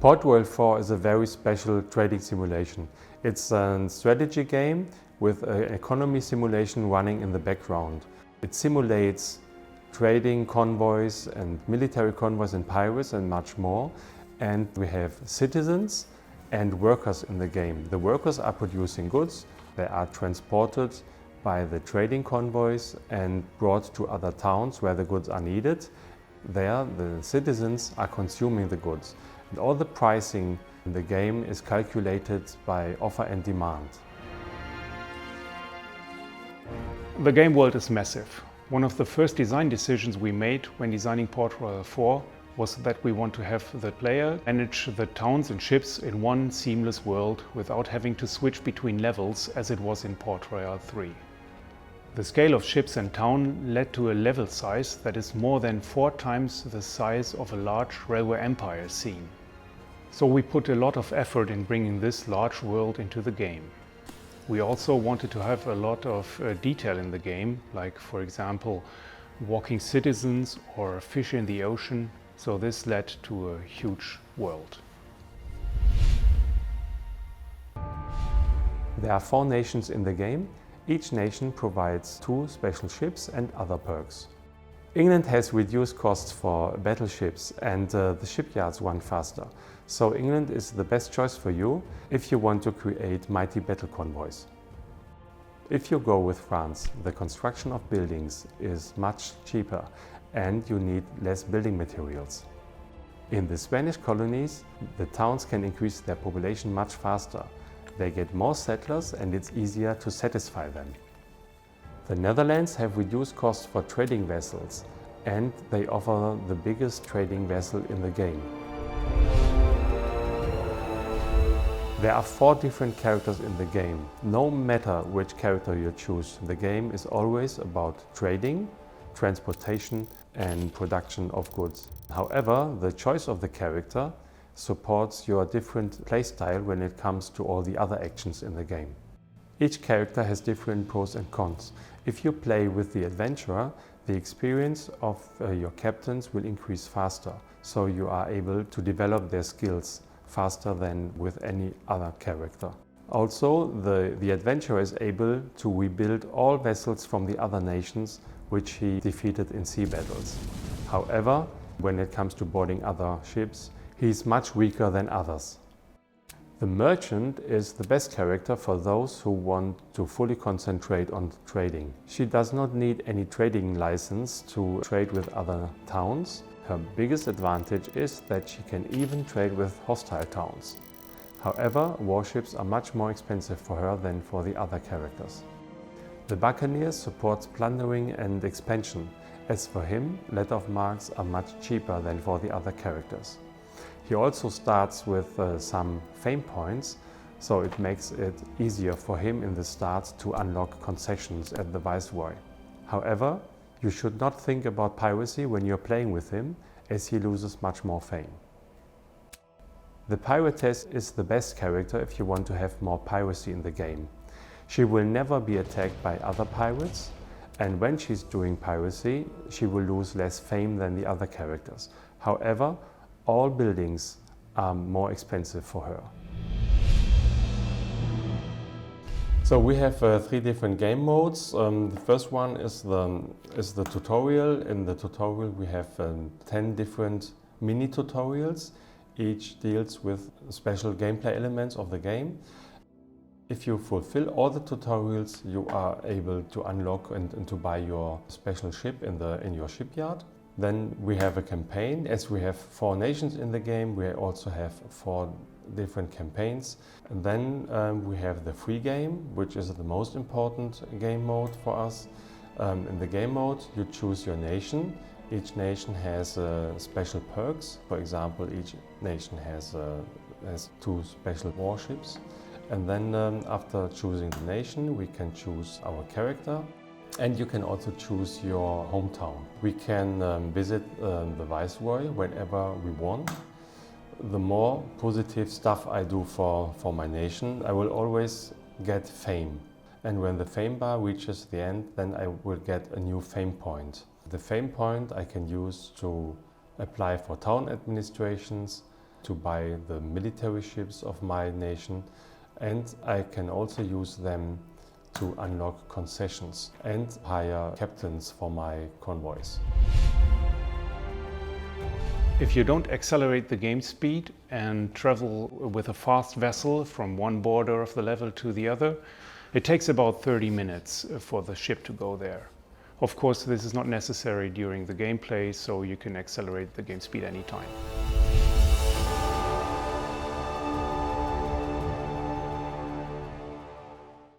Port Royale 4 is a very special trading simulation. It's a strategy game with an economy simulation running in the background. It simulates trading convoys and military convoys and pirates and much more. And we have citizens and workers in the game. The workers are producing goods. They are transported by the trading convoys and brought to other towns where the goods are needed. There, the citizens are consuming the goods. And all the pricing in the game is calculated by offer and demand. The game world is massive. One of the first design decisions we made when designing Port Royale 4 was that we want to have the player manage the towns and ships in one seamless world without having to switch between levels as it was in Port Royale 3. The scale of ships and town led to a level size that is more than 4 times the size of a large railway empire scene. So we put a lot of effort in bringing this large world into the game. We also wanted to have a lot of detail in the game, like for example walking citizens or fish in the ocean, so this led to a huge world. There are 4 nations in the game. Each nation provides 2 special ships and other perks. England has reduced costs for battleships and the shipyards run faster. So England is the best choice for you if you want to create mighty battle convoys. If you go with France, the construction of buildings is much cheaper and you need less building materials. In the Spanish colonies, the towns can increase their population much faster. They get more settlers and it's easier to satisfy them. The Netherlands have reduced costs for trading vessels and they offer the biggest trading vessel in the game. There are 4 different characters in the game. No matter which character you choose, the game is always about trading, transportation and production of goods. However, the choice of the character supports your different playstyle when it comes to all the other actions in the game. Each character has different pros and cons. If you play with the adventurer, the experience of your captains will increase faster, so you are able to develop their skills faster than with any other character. Also, the adventurer is able to rebuild all vessels from the other nations which he defeated in sea battles. However, when it comes to boarding other ships, he is much weaker than others. The merchant is the best character for those who want to fully concentrate on trading. She does not need any trading license to trade with other towns. Her biggest advantage is that she can even trade with hostile towns. However, warships are much more expensive for her than for the other characters. The buccaneer supports plundering and expansion. As for him, letter of marques are much cheaper than for the other characters. He also starts with some fame points, so it makes it easier for him in the start to unlock concessions at the Viceroy. However, you should not think about piracy when you're playing with him, as he loses much more fame. The piratess is the best character if you want to have more piracy in the game. She will never be attacked by other pirates, and when she's doing piracy, she will lose less fame than the other characters. However, all buildings are more expensive for her. So we have 3 different game modes. The first one is the tutorial. In the tutorial we have 10 different mini tutorials. Each deals with special gameplay elements of the game. If you fulfill all the tutorials, you are able to unlock and to buy your special ship in your shipyard. Then we have a campaign. As we have 4 nations in the game, we also have 4 different campaigns. And then we have the free game, which is the most important game mode for us. In the game mode, you choose your nation. Each nation has special perks. For example, each nation has 2 special warships. And then after choosing the nation, we can choose our character. And you can also choose your hometown. We can visit the Viceroy whenever we want. The more positive stuff I do for my nation, I will always get fame. And when the fame bar reaches the end, then I will get a new fame point. The fame point I can use to apply for town administrations, to buy the military ships of my nation, and I can also use them to unlock concessions and hire captains for my convoys. If you don't accelerate the game speed and travel with a fast vessel from one border of the level to the other, it takes about 30 minutes for the ship to go there. Of course, this is not necessary during the gameplay, so you can accelerate the game speed anytime.